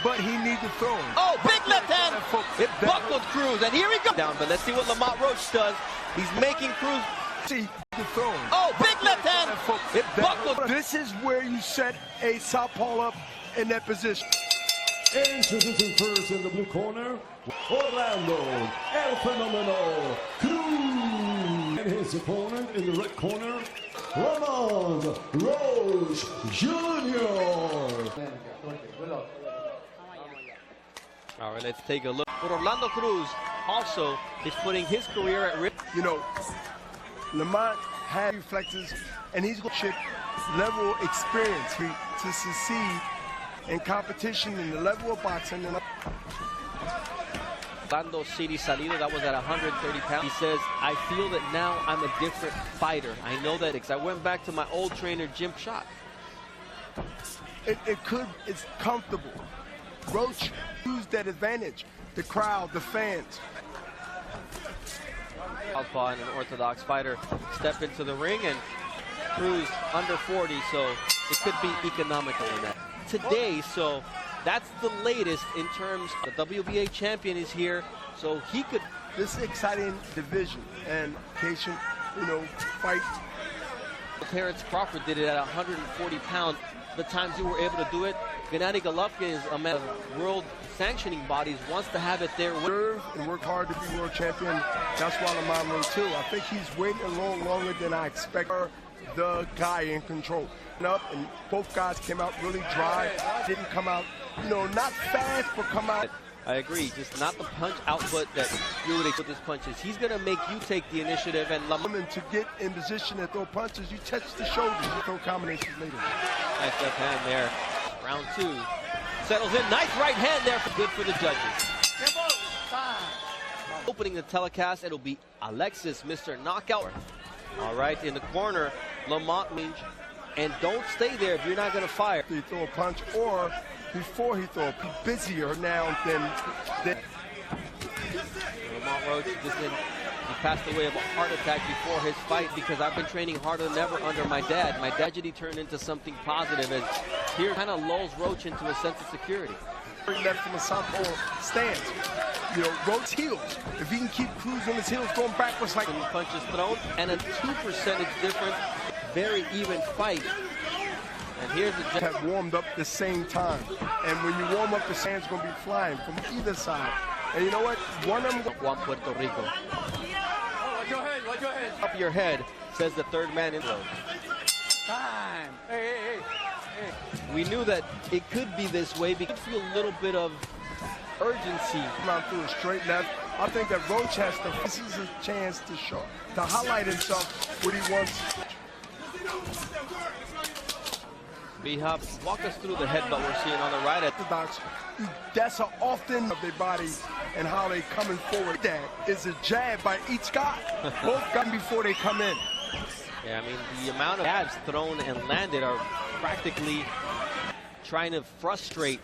but he needs to throw him. Oh, big left hand. It buckled Cruz, and here he goes. Down, but let's see what Lamont Roach does. He's making Cruz. See, the throw him. Oh, big left hand. It buckled. This is where you set a southpaw up in that position. Introducing first in the blue corner, Orlando El Phenomenal Cruz. And his opponent in the red corner, Lamont Roach Jr. All right, let's take a look. But Orlando Cruz also is putting his career at risk. You know, Lamont has reflexes, and he's going to chip level experience to succeed in competition in the level of boxing. Orlando City Salido, that was at 130 pounds. He says, I feel that now I'm a different fighter. I know that because I went back to my old trainer, Jim Shot. It's comfortable. Roach used that advantage. The crowd, the fans. Southpaw and an orthodox fighter step into the ring, and Cruz under 40, so it could be economical in that. Today, so that's the latest in terms of the WBA champion is here, so he could. This is exciting division and patient, you know, fight. Terrence Crawford did it at 140 pounds. The times you were able to do it, Gennady Golovkin is a man of world sanctioning bodies, wants to have it there. Serve and work hard to be world champion. That's why Lamont Roach too. I think he's waiting a little longer than I expect. The guy in control. And both guys came out really dry. Didn't come out, you know, not fast, but come out. I agree, just not the punch output that you would expect with his punches. He's going to make you take the initiative, and Lamont to get in position and throw punches, you touch the shoulders, you throw combinations later. Nice left hand there. Round two. Settles in. Nice right hand there. Good for the judges. Opening the telecast, it'll be Alexis, Mr. Knockout. All right, in the corner, Lamont range. And don't stay there if you're not going to fire. He throw a punch, or before he throw, be busier now than. Lamont Roach he passed away of a heart attack before his fight because I've been training harder than ever under my dad. My tragedy turned into something positive, as here kind of lulls Roach into a sense of security. Left from a southpaw stance. You know, Roach heels. If he can keep Cruz on his heels going backwards like punches thrown, and a 2% difference. Very even fight. And here's the judge. Have warmed up the same time. And when you warm up, the sand's going to be flying from either side. And you know what? One of them. Juan, Puerto Rico. Watch your head, watch your head. Up your head, says the third man in row. Time. Hey. We knew that it could be this way because you feel a little bit of urgency. Come out through a straight left. I think that Roach has to. This is a chance to highlight himself what he wants. Behab, walk us through the headbutt we're seeing on the right. Orthodox, that's an often of their body and how they coming forward. That is a jab by each guy. Both got before they come in. Yeah, I mean, the amount of jabs thrown and landed are practically trying to frustrate.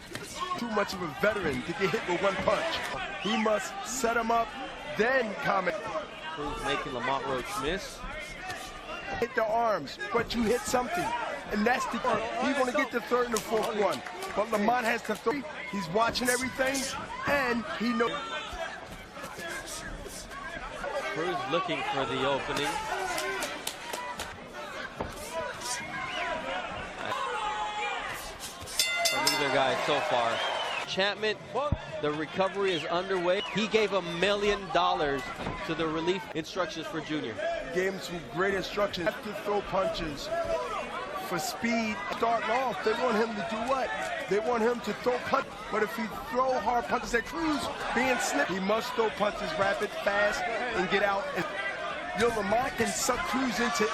Too much of a veteran to get hit with one punch. He must set him up, then comment. Cruz making Lamont Roach miss. Hit the arms, but you hit something. And that's the part. He's going to get the third and the fourth one. But Lamont has to throw. He's watching everything, and he knows. Cruz looking for the opening. From either guy so far. Enchantment, the recovery is underway. He gave $1 million to the relief instructions for Junior. Gave him some great instructions. Have to throw punches for speed. Starting off, they want him to do what? They want him to throw punches. But if he throw hard punches at Cruz, being slipped, he must throw punches rapid, fast, and get out. And Lamont can suck Cruz into.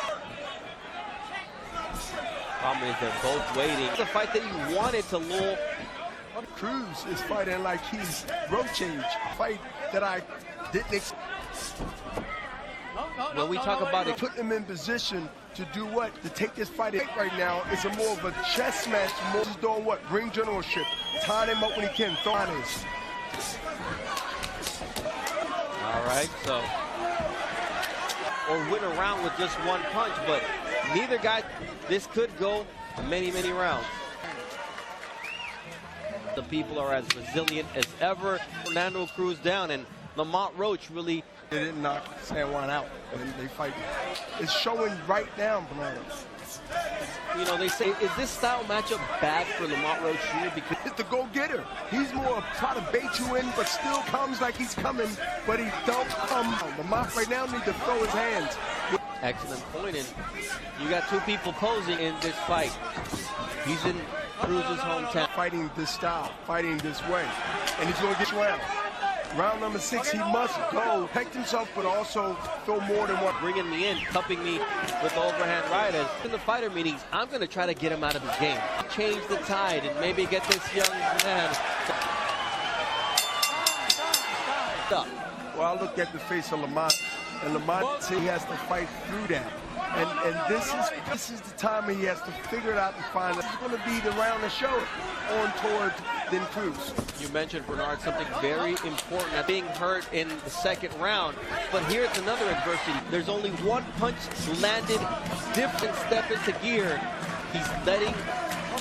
Problem is they're both waiting. It's a fight that you wanted to lull. Cruz is fighting like he's Roach age. A fight that I didn't expect. When we talk about it, putting him in position to do what? To take this fight right now is a more of a chess match. More just doing what? Ring generalship. Tying him up when he can. Throw on his. All right, so. Or win a round with just one punch, but neither guy, this could go many, many rounds. The people are as resilient as ever. Orlando Cruz down, and Lamont Roach really... They didn't knock San Juan out, and they fight. It's showing right now, Bernardo. You know, they say, is this style matchup bad for Lamont Roach Jr.? Because It's the go-getter. He's more trying to bait you in, but still comes like he's coming, but he don't come. Lamont right now needs to throw his hands. excellent point, and you got two people posing in this fight. He's in Cruz's hometown. Fighting this style, fighting this way, and he's going to get round. Round number 6, he must go, protect himself, but also throw more than one. Bringing me in, cupping me with the overhand right. As in the fighter meetings, I'm going to try to get him out of his game. Change the tide and maybe get this young man up. Well, I look at the face of Lamont, and Lamont says he has to fight through that. And this is the time he has to figure it out and find. This is going to be the round to show it on towards then Cruz. You mentioned, Bernard, something very important at being hurt in the second round. But here's another adversity. There's only one punch landed, different step into gear. He's letting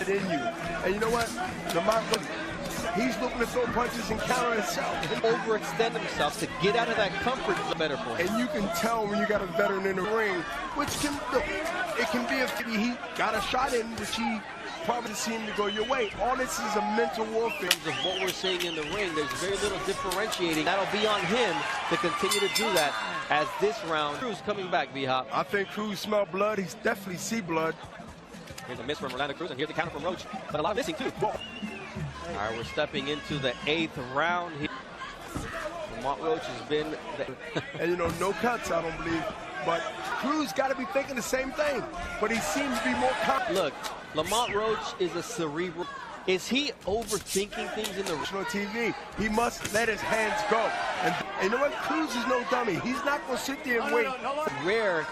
it in you. And you know what? Lamont, he's looking to throw punches and counter himself. Overextend himself to get out of that comfort zone better for him. And you can tell when you got a veteran in the ring, which can look, it can be he got a shot in, which he probably seemed to go your way. All this is a mental warfare. In terms of what we're seeing in the ring, there's very little differentiating. That'll be on him to continue to do that as this round. Cruz coming back, B-Hop. I think Cruz smelled blood. He's definitely see blood. Here's a miss from Orlando Cruz, and here's the counter from Roach. But a lot of missing, too. All right, we're stepping into the 8th round here. Lamont Roach has been... And, you know, no cuts, I don't believe. But Cruz got to be thinking the same thing. But he seems to be more confident. Look, Lamont Roach is a cerebral... Is he overthinking things in the... On TV, he must let his hands go. And you know what? Cruz is no dummy. He's not going to sit there and wait. Rare,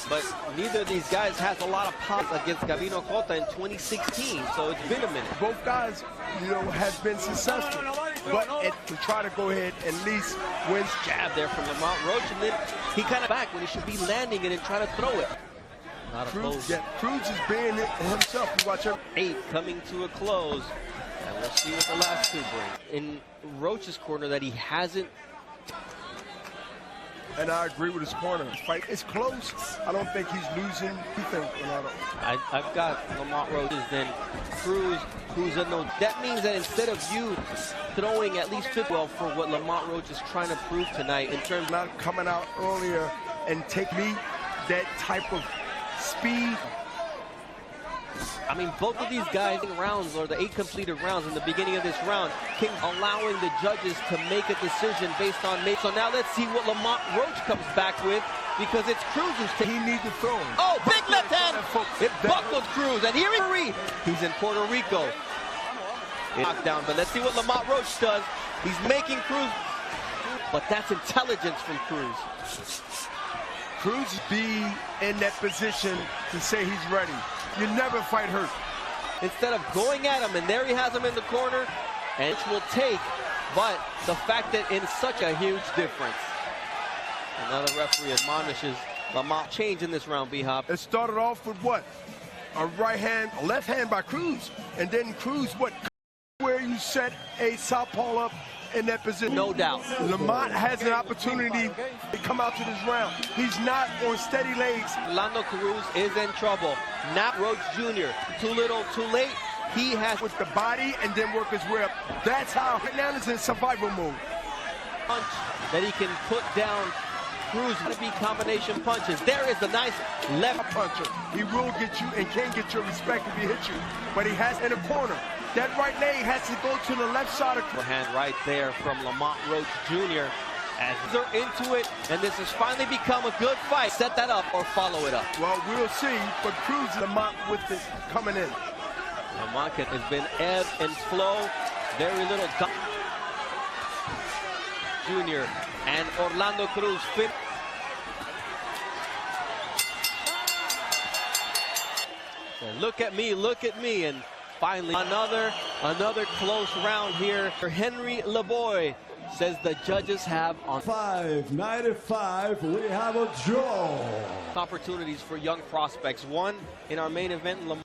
but neither of these guys has a lot of pop against Gabino Cota in 2016, so it's been a minute. Both guys, you know, have been successful. But to try to go ahead and at least win. Jab there from Lamont Roach, and then he kind of back when he should be landing it and trying to throw it. Not a close. Yeah, Cruz is being it himself. You watch him. 8 coming to a close, and we'll see what the last 2 bring. In Roach's corner that he hasn't. And I agree with his corner. His fight is close. I don't think he's losing. You think, Ronaldo? I've got Lamont Roach, then Cruz, who's a no. That means that instead of you throwing at least 50 well for what Lamont Roach is trying to prove tonight in terms of not coming out earlier and take me that type of speed. I mean, both of these guys in rounds, or the 8 completed rounds in the beginning of this round, allowing the judges to make a decision based on me. So now let's see what Lamont Roach comes back with, because it's Cruz's team. He needs to throw him. Oh, big left hand! It buckled Cruz, and here he's in Puerto Rico. Knockdown, but let's see what Lamont Roach does. He's making Cruz, but that's intelligence from Cruz. Cruz be in that position to say he's ready. You never fight hurt. Instead of going at him, and there he has him in the corner, and it will take, but the fact that in such a huge difference. Another referee admonishes Lamont. Change in this round, B-Hop. It started off with what? A right hand, a left hand by Cruz, and then Cruz, what? Where you set a southpaw up in that position. No doubt. Lamont has an opportunity to come out to this round. He's not on steady legs. Orlando Cruz is in trouble. Not Roach Jr. Too little, too late. He has with the body and then work his way up. That's how right now is in survival mode. Punch that he can put down. Cruz to be combination punches. There is the nice left puncher. He will get you and can get your respect if he hits you. But he has in the corner. That right leg has to go to the left side of the hand right there from Lamont Roach Jr. As they're into it, and this has finally become a good fight. Set that up or follow it up. Well, we'll see. But Cruz, Lamont with it coming in. Lamont has been ebb and flow. Very little. Jr. and Orlando Cruz fit. Look at me, and finally another close round here. Henry LeBoy says the judges have on 5:95. We have a draw. Opportunities for young prospects. One in our main event.